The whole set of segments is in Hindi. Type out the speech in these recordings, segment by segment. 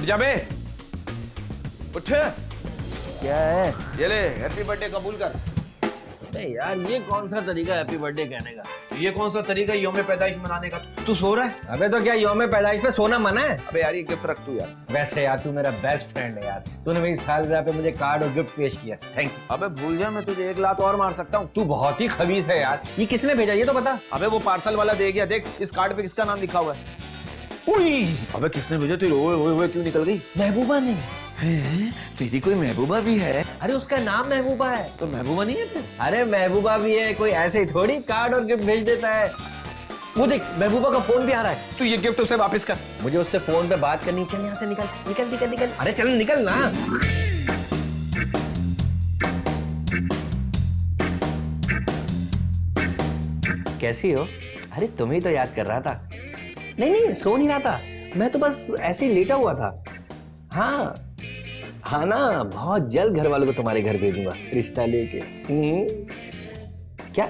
जा बे, उठ। क्या है? ये ले, हैप्पी बर्थडे कबूल कर। नहीं यार, ये कौन सा तरीका हैप्पी बर्थडे कहने का? ये कौन सा तरीका यौम पैदाइश मनाने का? तू सो रहा है? अबे तो क्या यौम पैदाइश पे सोना मना है? अबे यार ये गिफ्ट रख तू यार। वैसे यार तू मेरा बेस्ट फ्रेंड है यार, तूने मेरी सालगिरह पे मुझे कार्ड और गिफ्ट पेश किया, थैंक यू। अबे भूल जा, मैं तुझे 1 लात और मार सकता हूँ। तू बहुत ही खबीस है यार। ये किसने भेजा ये तो बता। अबे वो पार्सल वाला दे गया, देख इस कार्ड पे किसका नाम लिखा हुआ है। उई, अबे किसने भेजा? तू ओए क्यों निकल गई? महबूबा ने। हैं? तेरी कोई महबूबा भी है? अरे उसका नाम महबूबा है। तो महबूबा नहीं है फिर? अरे महबूबा भी है, कोई ऐसे ही थोड़ी कार्ड और गिफ्ट भेज देता है। वो देख महबूबा का फोन भी आ रहा है। तू ये गिफ्ट उसे वापस कर। मुझे उससे फोन पे बात करनी, चल यहाँ से निकल निकल निकल निकल। अरे चल निकल ना। कैसी हो? अरे तुम्हें ही तो याद कर रहा था। नहीं नहीं सो नहीं रहा था, मैं तो बस ऐसे ही लेटा हुआ था। हाँ हाँ ना, बहुत जल्द घर वालों को तुम्हारे घर भेजूंगा रिश्ता लेके। क्या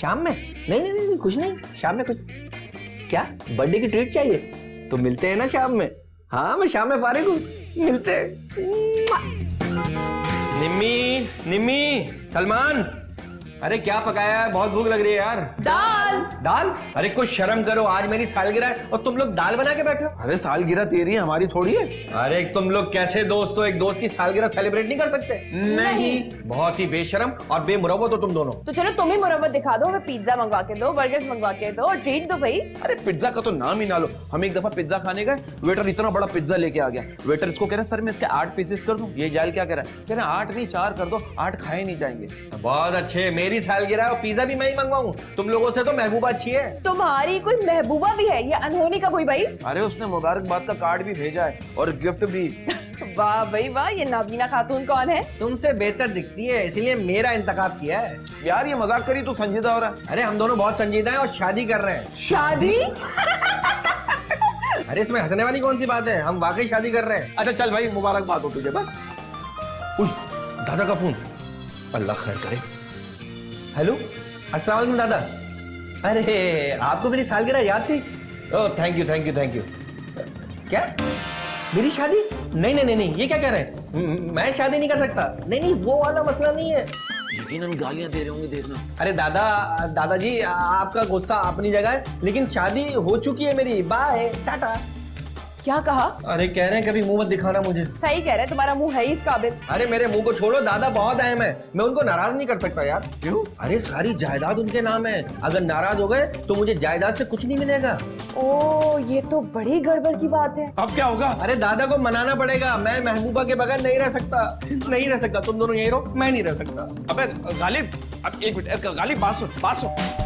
शाम में? नहीं नहीं नहीं कुछ नहीं, शाम में कुछ क्या बर्थडे की ट्रीट चाहिए तो मिलते हैं ना शाम में। हाँ मैं शाम में फारिग हूँ, मिलते हैं। निम्मी निम्मी सलमान, अरे क्या पकाया है? बहुत भूख लग रही है यार। दाल। दाल? अरे कुछ शर्म करो, आज मेरी सालगिरह है और तुम लोग दाल बना के बैठे हो। अरे सालगिरह तेरी है, हमारी थोड़ी है। अरे तुम लोग कैसे दोस्त हो, एक दोस्त की सालगिरह सेलिब्रेट नहीं कर सकते? नहीं। बहुत ही बेशरम और बेमुरव्वत हो तुम दोनों। तो चलो तुम ही मुरब्बत दिखा दो, हमें पिज्जा मंगवा के दो, बर्गर्स मंगवा के दो और ट्रीट दो भाई। अरे पिज्जा का तो नाम ही ना लो। हम एक दफा पिज्जा खाने गए, वेटर इतना बड़ा पिज्जा लेके आ गया। वेटर इसको कह रहा है सर मैं इसके 8 पीसेस कर दूं। ये जाल क्या कह रहा है? कह रहा है 8 नहीं 4 कर दो, 8 खाए नहीं जाएंगे। बहुत अच्छे, मेरी सालगिरह है और पिज्जा भी मैं ही मंगवाऊं। तुम लोगों से तो महबूबा अच्छी है। तुम्हारी कोई महबूबा भी है, ये अनहोनी कब हुई भाई? अरे उसने मुबारकबाद का कार्ड भी भेजा है और गिफ्ट भी। वाह भाई वाह, ये नाबीना खातून कौन है? तुमसे बेहतर दिखती है इसलिए मेरा इंतखाब किया है। यार ये मजाक करी, तू संजीदा हो रहा है। अरे हम दोनों बहुत संजीदा हैं और शादी कर रहे हैं। शादी? अरे इसमें हंसने वाली कौन सी बात है, हम वाकई शादी कर रहे हैं। अच्छा चल भाई मुबारकबाद हो तुझे बस। उई, दादा का फोन, अल्लाह खैर करे। हेलो अस्सलाम वालेकुम दादा। अरे आपको मेरी सालगिरह याद थी? Oh thank you thank you thank you. क्या मेरी शादी? नहीं नहीं नहीं नहीं, ये क्या कह रहे हैं? मैं शादी नहीं कर सकता। नहीं नहीं वो वाला मसला नहीं है। यकीनन गालियां दे रहे होंगे, देखना। अरे दादाजी आपका गुस्सा अपनी जगह है, लेकिन शादी हो चुकी है मेरी। बाय टाटा। क्या कहा? अरे कह रहे हैं कभी मुंह मत दिखाना मुझे। सही कह रहे, तुम्हारा मुंह है ही इस काबिल। अरे मेरे मुंह को छोड़ो, दादा बहुत अहम है, मैं उनको नाराज नहीं कर सकता यार। क्यों? अरे सारी जायदाद उनके नाम है, अगर नाराज हो गए तो मुझे जायदाद से कुछ नहीं मिलेगा। ओ ये तो बड़ी गड़बड़ की बात है। अब क्या होगा? अरे दादा को मनाना पड़ेगा, मैं महबूबा के बगैर नहीं रह सकता, नहीं रह सकता। तुम दोनों यहीं रहो, मैं नहीं रह सकता। अबे गालिब, अब एक मिनट, गालिब बात सुन, बात सुन।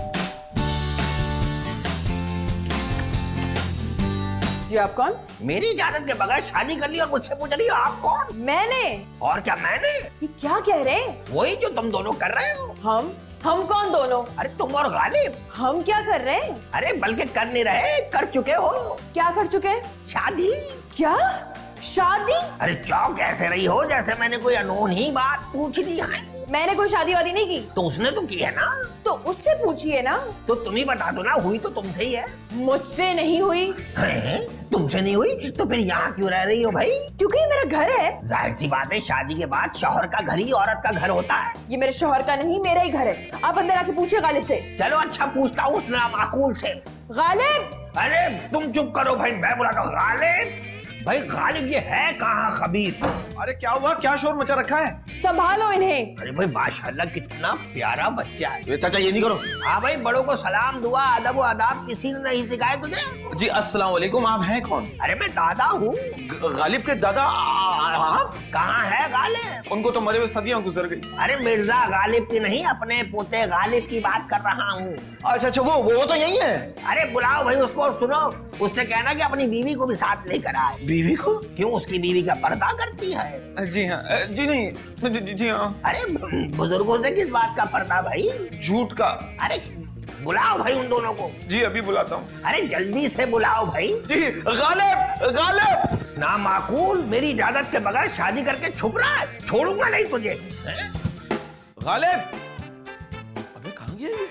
जी आप कौन? मेरी इजाजत के बगैर शादी कर ली और मुझसे पूछ रही हो आप कौन? मैंने? और क्या मैंने? ये क्या कह रहे हैं? वही जो तुम दोनों कर रहे हो। हम कौन दोनों? अरे तुम और गालिब। हम क्या कर रहे हैं? अरे बल्कि कर नहीं रहे, कर चुके हो। क्या कर चुके हैं? शादी। क्या शादी? अरे चौंक कैसे रही हो जैसे मैंने कोई अनहोनी बात पूछ ली है। मैंने कोई शादी वादी नहीं की। तो उसने तो की है ना। तो उससे पूछिए ना। तो तुम ही बता दो ना, हुई तो तुमसे ही है। मुझसे नहीं हुई। हैं? तुमसे नहीं हुई तो फिर यहाँ क्यों रह रही हो भाई? क्योंकि ये मेरा घर है। जाहिर सी बात है, शादी के बाद शौहर का घर ही औरत का घर होता है। ये मेरे शौहर का नहीं, मेरा ही घर है। आप अंदर आके पूछिए गालिब से। चलो अच्छा पूछता हूँ उस नामाकूल से। गालिब! अरे तुम चुप करो भाई, मैं बुलाता हूँ। गालिब भाई, गालिब ये है कहाँ खबीस? अरे क्या हुआ, क्या शोर मचा रखा है? संभालो इन्हें। अरे भाई माशाल्लाह कितना प्यारा बच्चा है। चाचा ये नहीं करो। हाँ भाई, बड़ों को सलाम दुआ अदब व आदाब किसी ने नहीं सिखाए तुझे? जी अस्सलाम वालेकुम, आप हैं कौन? अरे मैं दादा हूँ। गालिब के दादा आप? कहाँ है गालिब? उनको तो मरे हुए सदियां गुजर गई। अरे मिर्जा गालिब की नहीं, अपने पोते गालिब की बात कर रहा हूँ। अच्छा अच्छा, वो तो यही है। अरे बुलाओ भाई उसको और सुनो, उससे कहना कि अपनी बीवी को भी साथ लेकर आए। बीवी को? क्यों, उसकी बीवी का पर्दा करती है? जी हाँ, जी नहीं, जी हाँ। अरे बुजुर्गों से किस बात का पर्दा भाई? झूठ का। अरे बुलाओ भाई उन दोनों को। जी अभी बुलाता हूँ। अरे जल्दी से बुलाओ भाई। जी गालिब, गालिब। ना माकूल, मेरी इजाजत के बगैर शादी करके छुप रहा है, छोड़ूंगा नहीं तुझे। गालिब, अबे कहाँ गया ये?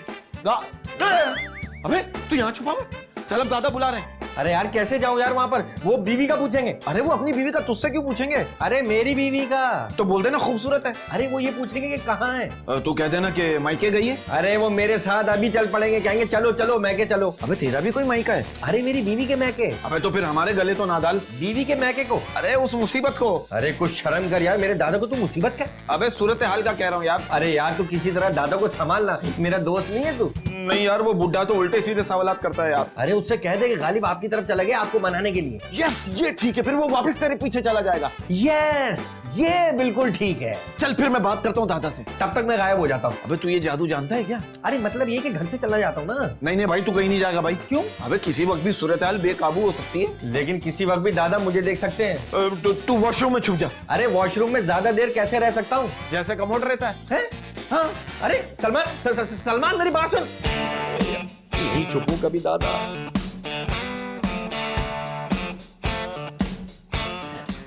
अबे तू यहाँ छुपा हुआ? चल अब दादा बुला रहे हैं। अरे यार कैसे जाऊं यार वहां पर, वो बीवी का पूछेंगे। अरे वो अपनी बीवी का तुझसे क्यों पूछेंगे? अरे मेरी बीवी का। तो बोल देना खूबसूरत है। अरे वो ये पूछेंगे कि कहाँ है। तू कह देना कि मायके गई है। अरे वो मेरे साथ अभी चल पड़ेंगे, कहेंगे चलो चलो मैके चलो। अबे तेरा भी कोई मायका है? अरे मेरी बीवी के मैके। अबे तो फिर हमारे गले तो ना डाल। बीवी के मैके को? अरे उस मुसीबत को। अरे कुछ शर्म कर यार, मेरे दादा को तू मुसीबत क्या? अबे सूरत हाल का कह रहा हूँ यार। अरे यार तू किसी तरह दादा को संभालना, मेरा दोस्त नहीं है तू। नहीं यार, वो बुड्ढा तो उल्टे सीधे सवालात करता है यार। अरे उससे कह दे कि गालिब आपकी तरफ चला गया आपको मनाने के लिए। यस ये ठीक है, फिर वो वापस तेरे पीछे चला जाएगा। यस ये बिल्कुल ठीक है। चल फिर मैं बात करता हूँ दादा से। तब तक मैं गायब हो जाता हूँ। अबे तू ये जादू जानता है क्या? अरे मतलब ये कि घर से चला जाता हूँ ना। नहीं नहीं भाई, तू कहीं नहीं जाएगा भाई। क्यों? अबे किसी वक्त भी सूरत हाल बेकाबू हो सकती है। लेकिन किसी वक्त भी दादा मुझे देख सकते हैं। तू वॉशरूम में छुप जा। अरे वॉशरूम में ज्यादा देर कैसे रह सकता हूँ? जैसे कमोड रहता है। हैं? हाँ अरे सलमान सलमान मेरी बात सुन। यही छुपू कभी दादा।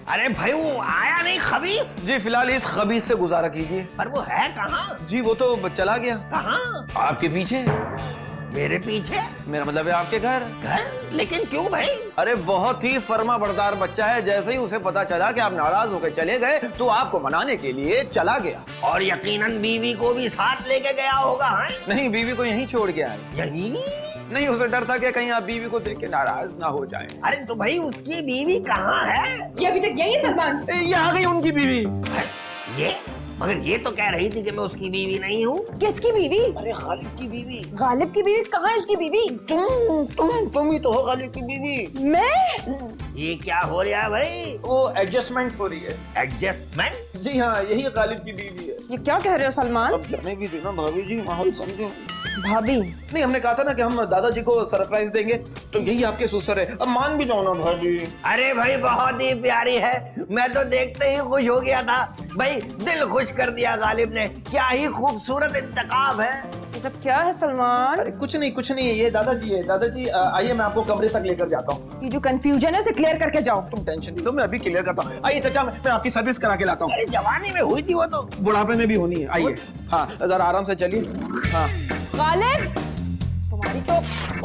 अरे भाई वो आया नहीं खबीस? जी फिलहाल इस खबीस से गुजारा कीजिए। पर वो है कहाँ? जी वो तो चला गया। कहाँ? आपके पीछे। मेरे पीछे? मेरा मतलब है आपके घर। घर? लेकिन क्यों भाई? अरे बहुत ही फर्मा बरदार बच्चा है, जैसे ही उसे पता चला कि आप नाराज होकर चले गए तो आपको मनाने के लिए चला गया। और यकीनन बीवी को भी साथ लेके गया होगा। है? नहीं, बीवी को यहीं छोड़ के आए। यही? नहीं, उसे डर था कि कहीं आप बीवी को देख के नाराज ना हो जाए। अरे तो भाई उसकी बीवी कहाँ है? ये अभी तक यही है सलमान। ये आ गई उनकी बीवी। ये? मगर ये तो कह रही थी कि मैं उसकी बीवी नहीं हूँ। किसकी बीवी? अरे गालिब की बीवी। गालिब की बीवी? कहाँ है इसकी बीवी? तुम ही तो हो गालिब की बीवी। मैं? ये क्या हो रहा है भाई? वो एडजस्टमेंट हो रही है। एडजस्टमेंट? जी हाँ, यही गालिब की बीवी है। ये क्या कह रहे हो सलमान? अब जाने भी देना भाभी जी, माहौल समझो। भाभी? नहीं, हमने कहा था ना कि हम दादाजी को सरप्राइज देंगे, तो यही आपके सुसर है। अब मान भी जाओ ना भाभी। अरे भाई बहुत ही प्यारी है, मैं तो देखते ही खुश हो गया था भाई, दिल खुश कर दिया गालिब ने। क्या ही खूबसूरत इंतखाब है। ये सब क्या है सलमान? अरे कुछ नहीं, ये दादाजी है। दादाजी आइए, मैं आपको कमरे तक लेकर जाता हूँ। ये जो कंफ्यूजन है इसे क्लियर करके जाओ। तुम टेंशन नहीं लो, मैं अभी क्लियर करता हूँ। आइए चाचा, मैं आपकी सर्विस करा के लाता हूँ। अरे जवानी में हुई थी वो तो। बुढ़ापे में भी होनी है। आइए, हाँ जरा आराम से चलिए। हाँ गालिब, तुम्हारी तो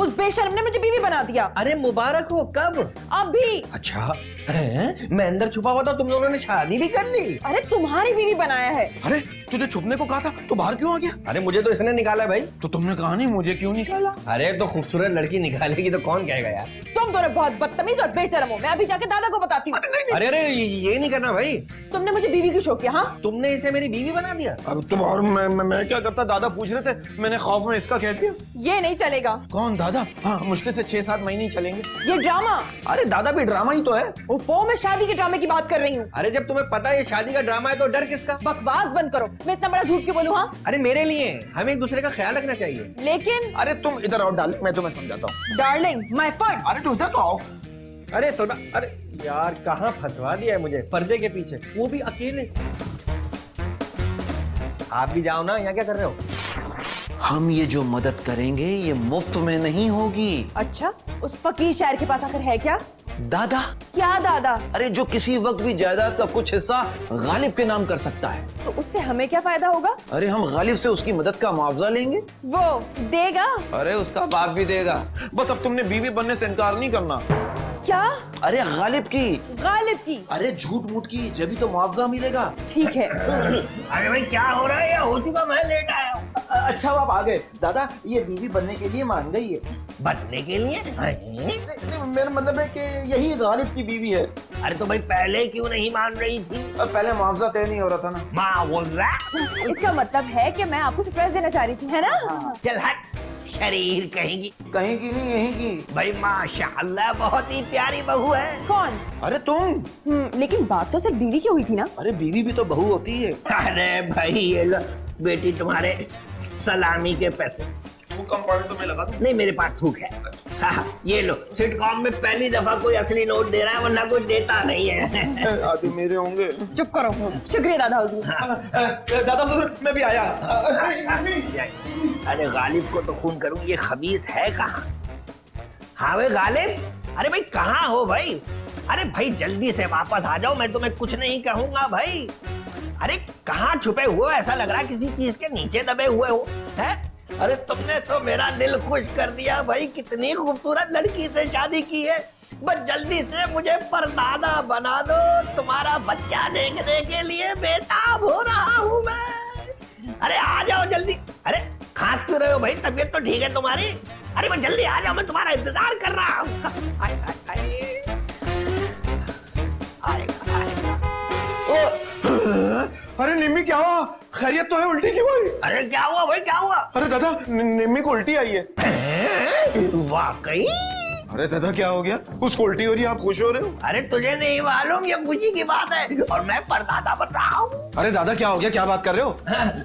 उस बेशर्म ने मुझे बीवी बना दिया। अरे मुबारक हो। कब? अभी। अच्छा है? मैं अंदर छुपा हुआ था, तुम लोगों ने शादी भी कर ली। अरे तुम्हारी बीवी बनाया है। अरे तुझे छुपने को कहा था तो बाहर क्यों आ गया? अरे मुझे तो इसने निकाला भाई। तो तुमने कहा नहीं मुझे क्यों निकाला? अरे तो खूबसूरत लड़की निकालेगी तो कौन कहेगा यार। तुम दोनों बहुत बदतमीज और बेशर्म हो। मैं अभी जाके दादा को बताती हूँ। अरे अरे ये नहीं करना भाई। तुमने मुझे बीवी की शो किया। हाँ, तुमने इसे मेरी बीवी बना दिया। अब तुम और मैं क्या करता? दादा पूछ रहे थे, मैंने खौफ में इसका कह दिया। ये नहीं चलेगा। कौन दादा? हाँ मुश्किल से 6-7 महीने ही चलेंगे। ये ड्रामा। अरे दादा भी ड्रामा ही तो है। वो मैं शादी के ड्रामे की बात कर रही हूँ। अरे जब तुम्हें पता है ये शादी का ड्रामा है तो डर किसका? बकवास बंद करो। मैं इतना बड़ा झूठ क्यों बोलूँ? हाँ, अरे मेरे लिए हमें एक दूसरे का ख्याल रखना चाहिए। लेकिन अरे तुम इधर आओ डार्लिंग, मैं तुम्हें समझाता हूँ। Darling, my fun. अरे तुम इधर तो आओ। अरे अरे यार कहाँ फंसवा दिया है मुझे पर्दे के पीछे, वो भी अकेले। आप भी जाओ ना, यहाँ क्या कर रहे हो? हम ये जो मदद करेंगे ये मुफ्त में नहीं होगी। अच्छा, उस फकीर शायर के पास आखिर है क्या? दादा? क्या दादा? अरे जो किसी वक्त भी जायदाद का कुछ हिस्सा गालिब के नाम कर सकता है। तो उससे हमें क्या फायदा होगा? अरे हम गालिब से उसकी मदद का मुआवजा लेंगे। वो देगा? अरे उसका बाप भी देगा। बस अब तुमने बीवी बनने से इनकार नहीं करना। क्या? अरे गालिब की। गालिब की? अरे झूठ मूठ की, जब भी तो मुआवजा मिलेगा। ठीक है। अरे भाई क्या हो रहा है? या हो चुका, मैं लेट आया हूँ। अच्छा आप आ गए। दादा ये बीवी बनने के लिए मान गई है। बनने के लिए? मेरा मतलब है कि यही गालिब की बीवी है। अरे तो भाई पहले क्यों नहीं मान रही थी? अब पहले मुआवजा तय नहीं हो रहा था ना। मुआवजा? इसका मतलब है कि मैं आपको सरप्राइज देना चाह रही थी, है ना? चल हट, शरीर कहेंगी। कहीं की नहीं, यहीं की। भाई माशाअल्लाह बहुत ही प्यारी बहू है। कौन? अरे तुम। लेकिन बात तो सिर्फ बीवी की हुई थी ना? अरे बीवी भी तो बहू होती है। अरे भाई ये लो बेटी तुम्हारे सलामी के पैसे। तू कम पड़े तो मैं लगा दूं। नहीं मेरे पास थूक है। हाँ, ये लो, सिटकॉम में पहली दफा कोई असली नोट दे रहा है, वरना कोई देता नहीं है। आधे मेरे होंगे। चुप करो। शुक्रिया दादा हुजूर। दादा हुजूर मैं भी आया। अरे गालिब को तो फोन करूं, ये खबीस है कहाँ? हाँ भाई गालिब, अरे भाई कहाँ हो भाई? अरे भाई जल्दी से वापस आ जाओ, मैं तुम्हें कुछ नहीं कहूंगा भाई। अरे कहाँ छुपे हुए हो? ऐसा लग रहा है किसी चीज के नीचे दबे हुए हो। है अरे तुमने तो मेरा दिल खुश कर दिया भाई, कितनी खूबसूरत लड़की से शादी की है। बस जल्दी से मुझे परदादा बना दो, तुम्हारा बच्चा देखने के लिए बेताब हो रहा हूँ मैं। अरे आ जाओ जल्दी। अरे खांस क्यों रहे हो भाई, तबीयत तो ठीक है तुम्हारी? अरे मैं जल्दी आ जाओ, मैं तुम्हारा इंतजार कर रहा हूँ। अरे निम्मी क्या हुआ? खैरियत तो है? उल्टी क्यों हुई? अरे क्या हुआ भाई, क्या हुआ? अरे दादा निम्मी को उल्टी आई है। वाकई? अरे दादा क्या हो गया? उसको उल्टी हो रही है, आप खुश हो रहे हो? अरे तुझे नहीं मालूम, ये खुशी की बात है और मैं परदादा बन रहा हूँ। अरे दादा क्या हो गया, क्या बात कर रहे हो?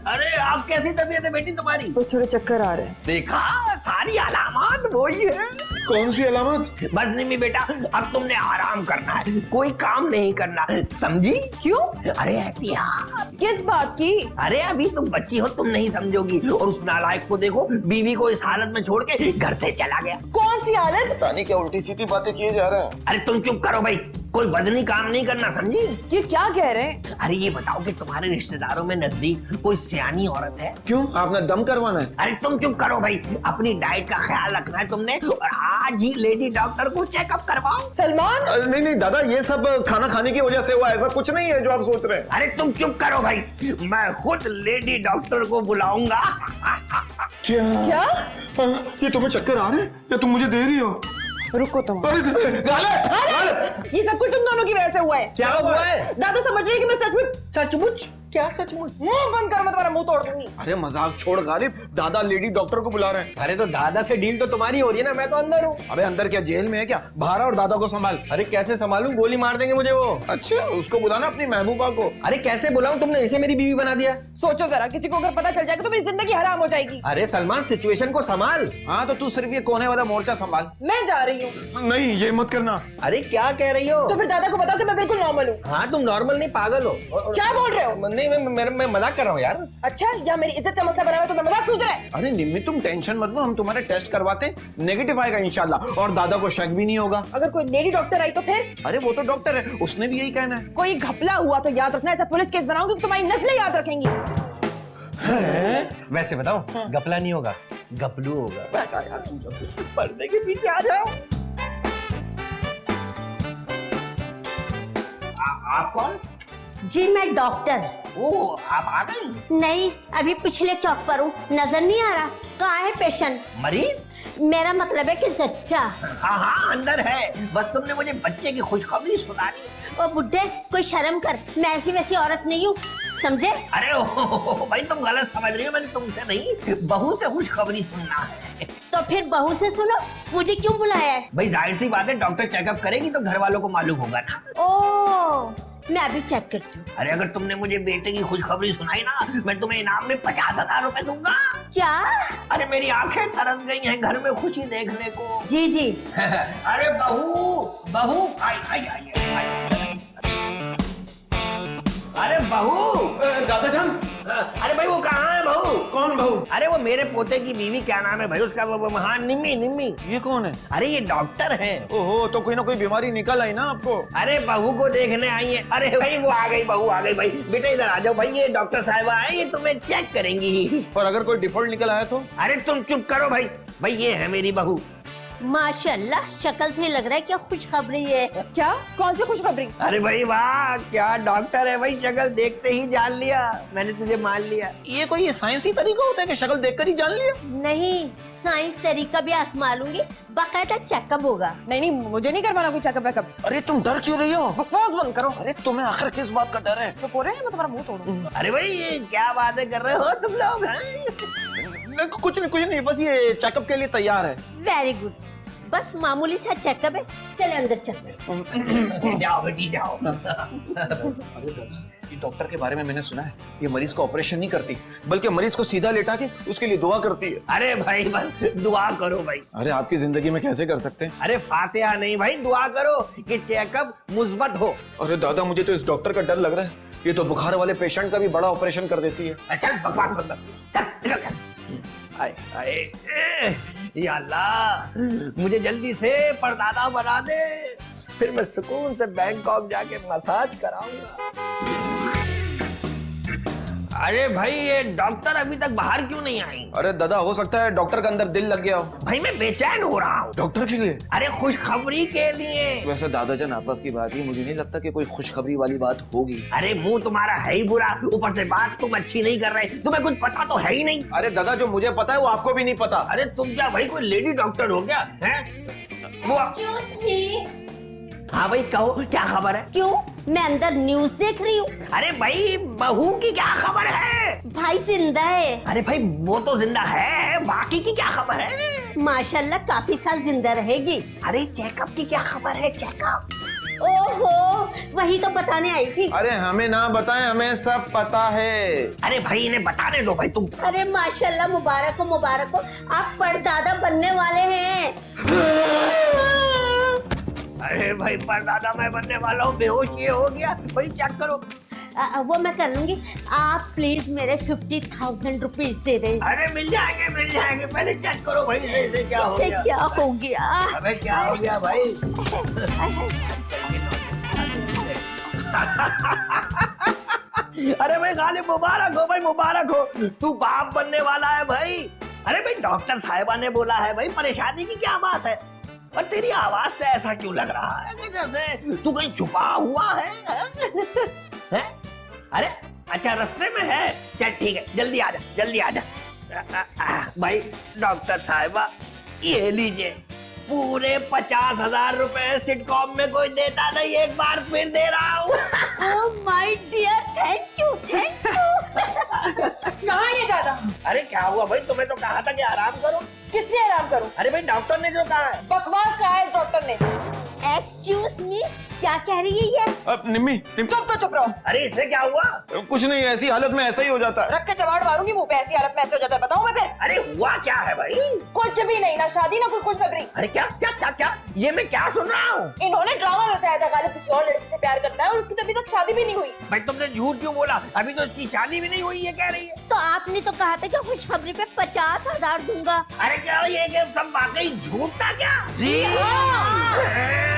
अरे आप कैसी तबीयत है बेटी तुम्हारी? बस थोड़े चक्कर आ रहे हैं। देखा, सारी अलामत वही है। कौन सी अलामत? बस निम्मी बेटा, अब तुमने आराम करना है, कोई काम नहीं करना, समझी? क्यों? अरे एहतियात। किस बात की? अरे अभी तुम बच्ची हो, तुम नहीं समझोगी। और उस नालायक को देखो, बीवी को इस हालत में छोड़ के घर से चला गया। कौन सी हालत? पता नहीं क्या उल्टी सीधी बातें किए जा रहे हैं। अरे तुम चुप करो भाई, कोई वजनी काम नहीं करना, समझी? ये क्या कह रहे हैं? अरे ये बताओ कि तुम्हारे रिश्तेदारों में नजदीक कोई सियानी औरत है? क्यों, आपने दम करवाना है? अरे तुम चुप करो भाई, अपनी डाइट का ख्याल रखना है तुमने, और आज ही लेडी डॉक्टर को चेकअप करवाओ। सलमान? नहीं नहीं दादा, ये सब खाना खाने की वजह से हुआ, ऐसा कुछ नहीं है जो आप सोच रहे हैं। अरे तुम चुप करो भाई, मैं खुद लेडी डॉक्टर को बुलाऊंगा। क्या? ये तुम्हें चक्कर आ रहे हैं या तुम मुझे दे रही हो? रुको तुम। गाले! ये सब कुछ तुम दोनों की वजह से हुआ है। क्या हुआ है? दादा समझ रही है कि मैं सच में सचमुच? क्या सचमुच? मुंह बंद करो, मैं तुम्हारा मुंह तोड़ दूंगी। अरे मजाक छोड़ गालिब, दादा लेडी डॉक्टर को बुला रहे हैं। अरे तो दादा से डील तो तुम्हारी हो रही है ना, मैं तो अंदर हूँ। अबे अंदर क्या, जेल में है क्या? बाहर और दादा को संभाल। अरे कैसे संभालूं, गोली मार देंगे मुझे वो। अच्छा, उसको बुलाना अपनी महबूबा को। अरे कैसे बुलाऊं, तुमने इसे मेरी बीवी बना दिया। सोचो जरा, किसी को अगर पता चल जाएगा तो मेरी जिंदगी हराम हो जाएगी। अरे सलमान, सिचुएशन को संभाल। हाँ तो तू सिर्फ ये कोने वाला मोर्चा संभाल। मैं जा रही हूँ। नहीं ये मत करना। अरे क्या कह रही हो? तो फिर दादा को बताओ कि मैं बिल्कुल नॉर्मल हूँ। हाँ तुम नॉर्मल नहीं, पागल हो। क्या बोल रहे हो? नहीं मैं मजाक कर रहा हूँ यार। अच्छा, या मेरी इज्जत का मसला बना हुआ तो मैं मजाक सूझ रहा है? अरे निम्मी तुम टेंशन मत लो, हम तुम्हारे टेस्ट करवाते हैं, नेगेटिव आएगा इंशाल्लाह, और दादा को शक भी नहीं होगा। अगर कोई लेडी डॉक्टर आई तो फिर? अरे वो तो डॉक्टर है, उसने भी यही कहना है। कोई घपला हुआ तो याद रखना, ऐसा पुलिस केस बनाऊंगी तो तुम्हारी नस्लें याद रखेंगी। वैसे बताओ, गपला नहीं होगा, गपलू होगा। पर्दे के पीछे आ जाओ। आप कौन? जी मैं डॉक्टर। ओ आप आ गई? नहीं, अभी पिछले चौक पर हूँ, नजर नहीं आ रहा। कहाँ है पेशेंट? मरीज? मेरा मतलब है कि सच्चा। हाँ हाँ अंदर है, बस तुमने मुझे बच्चे की खुशखबरी सुनानी। ओ बुड्ढे, कोई शर्म कर, मैं ऐसी वैसी औरत नहीं हूँ, समझे? अरे ओ भाई तुम गलत समझ रही हो, मैंने तुमसे नहीं, बहू से खुशखबरी सुनना है। तो फिर बहू से सुनो, मुझे क्यों बुलाया है? भाई जाहिर सी बात है, डॉक्टर चेकअप करेगी तो घर वालों को मालूम होगा ना। ओ, मैं अभी चेक करती हूँ। अरे अगर तुमने मुझे बेटे की खुशखबरी सुनाई ना, मैं तुम्हें इनाम में 50,000 रुपए दूंगा। क्या? अरे मेरी आंखें तरस गई हैं घर में खुशी देखने को। जी जी। अरे बहू बहू, आई आई आई आई। अरे बहू। दादा जान। अरे भाई वो कहाँ है बहू? कौन बहू? अरे वो मेरे पोते की बीवी, क्या नाम है भाई उसका? हाँ निम्मी निम्मी। ये कौन है? अरे ये डॉक्टर है। ओहो, तो कोई ना कोई बीमारी निकल आई ना आपको। अरे बहू को देखने आई है। अरे भाई वो आ गई, बहू आ गई। भाई बेटा इधर आ जाओ, भाई ये डॉक्टर साहिबा है, ये तुम्हें चेक करेंगी। और अगर कोई डिफॉल्ट निकल आया तो? अरे तुम चुप करो भाई, भाई ये है मेरी बहू। माशाल्लाह, शक्ल से लग रहा है क्या खुशखबरी है। क्या? कौन सी खुशखबरी? अरे भाई वाह, क्या डॉक्टर है भाई, शक्ल देखते ही जान लिया, मैंने तुझे मान लिया। ये कोई साइंसी तरीका होता है कि शक्ल देखकर ही जान लिया? नहीं, साइंस तरीका भी आजमा लूंगी, बाकायदा चेकअप होगा। नहीं नहीं, मुझे नहीं करवाना कोई चेकअप वेकअप। अरे तुम डर क्यों रही हो? बकवास बंद करो। अरे तुम्हें आखिर किस बात का डर है? चुप हो रहे हैं, मैं तुम्हारा मुंह तोड़ूंगी। अरे भाई ये क्या बातें कर रहे हो तुम लोग? कुछ नहीं, बस ये चेकअप के लिए तैयार है। वेरी गुड, बस मामूली सा चेकअप है, चले अंदर चलते। जाओ बेटी जाओ। अरे दादा, ये डॉक्टर के बारे में मैंने सुना है, ये मरीज का ऑपरेशन नहीं करती, बल्कि मरीज को सीधा लेटा के उसके लिए दुआ करती है। अरे भाई बस दुआ करो भाई। अरे आपकी जिंदगी में कैसे कर सकते हैं? अरे फातिहा नहीं भाई, दुआ करो कि चेकअप मुस्बत हो। अरे दादा, मुझे तो इस डॉक्टर का डर लग रहा है, ये तो बुखार वाले पेशेंट का भी बड़ा ऑपरेशन कर देती है। अच्छा बकवास बंद कर, चल निकल कर। आए आए, या अल्लाह मुझे जल्दी से परदादा बना दे, फिर मैं सुकून से बैंकॉक जाके मसाज कराऊंगा। अरे भाई ये डॉक्टर अभी तक बाहर क्यों नहीं आई? अरे दादा हो सकता है डॉक्टर का अंदर दिल लग गया हो। भाई मैं बेचैन हो रहा हूँ। डॉक्टर के लिए? अरे खुशखबरी के लिए। वैसे दादाजान आपस की बात ही, मुझे नहीं लगता कि कोई खुशखबरी वाली बात होगी। अरे मुंह तुम्हारा है ही बुरा, ऊपर से बात तुम अच्छी नहीं कर रहे, तुम्हें कुछ पता तो है ही नहीं। अरे दादा जो मुझे पता है वो आपको भी नहीं पता। अरे तुम क्या भाई कोई लेडी डॉक्टर हो क्या है? वो Excuse me, हाँ भाई कहो क्या खबर है? क्यों? मैं अंदर न्यूज देख रही हूँ। अरे भाई बहू की क्या खबर है? भाई जिंदा है। अरे भाई वो तो जिंदा है, बाकी की क्या खबर है? माशाल्लाह काफी साल जिंदा रहेगी। अरे चेकअप की क्या खबर है? चेकअप? ओहो, वही तो बताने आई थी। अरे हमें ना बताएं, हमें सब पता है। अरे भाई इन्हें बताने दो भाई तुम। अरे माशाल्लाह मुबारक हो, आप परदादा बनने वाले हैं। अरे भाई परदादा मैं बनने वाला हूँ, बेहोश ये हो गया भाई, चेक करो। वो मैं कर लूंगी, आप प्लीज मेरे 50,000 रुपीज दे दें। अरे मिल जाएंगे, पहले चेक करो भाई इसे क्या हो इससे गया। क्या हो गया? अबे क्या हो गया भाई? अरे भाई गालिब मुबारक हो भाई, मुबारक हो, तू बाप बनने वाला है भाई। अरे भाई डॉक्टर साहिबा ने बोला है भाई, परेशानी की क्या बात है? और तेरी आवाज से ऐसा क्यों लग रहा है कि जैसे तू कहीं छुपा हुआ है? हैं? अरे अच्छा रास्ते में है, चल ठीक है, जल्दी आ जा। भाई डॉक्टर साहिबा ये लीजिए, पूरे 50,000 रुपए सिटकॉम में कोई देता नहीं, एक बार फिर दे रहा हूँ। Oh my dear, thank you. कहाँ है ये दादा? अरे क्या हुआ भाई, तुम्हें तो कहा था कि आराम करो। किसने आराम करूं? अरे भाई डॉक्टर ने जो कहा है। बकवास कहा है डॉक्टर ने। एक्सक्यूज मी, क्या कह रही है ये? अब निम्मी चुप रहो। अरे इससे क्या हुआ? कुछ नहीं, ऐसी हालत में ऐसा ही हो जाता है। रख के चवाड़ मारूंगी मुंह पे, ऐसी हालत में ऐसे हो जाता है, बताऊं मैं फिर? अरे हुआ क्या है भाई? कुछ भी नहीं, ना शादी ना कुछ खुशखबरी। अरे क्या ये मैं क्या सुन रहा हूँ? इन्होंने ड्रामा रचाया था, गालिब किसी और लड़की से प्यार करता है और उसकी तो अभी तक शादी भी नहीं हुई। भाई तुमने झूठ क्यों बोला? अभी तो उसकी शादी भी नहीं हुई, ये कह रही है। तो आपने तो कहा था कि खुशखबरी पे 50,000 दूंगा। अरे क्या ये सब वाकई झूठ था क्या? जी हाँ।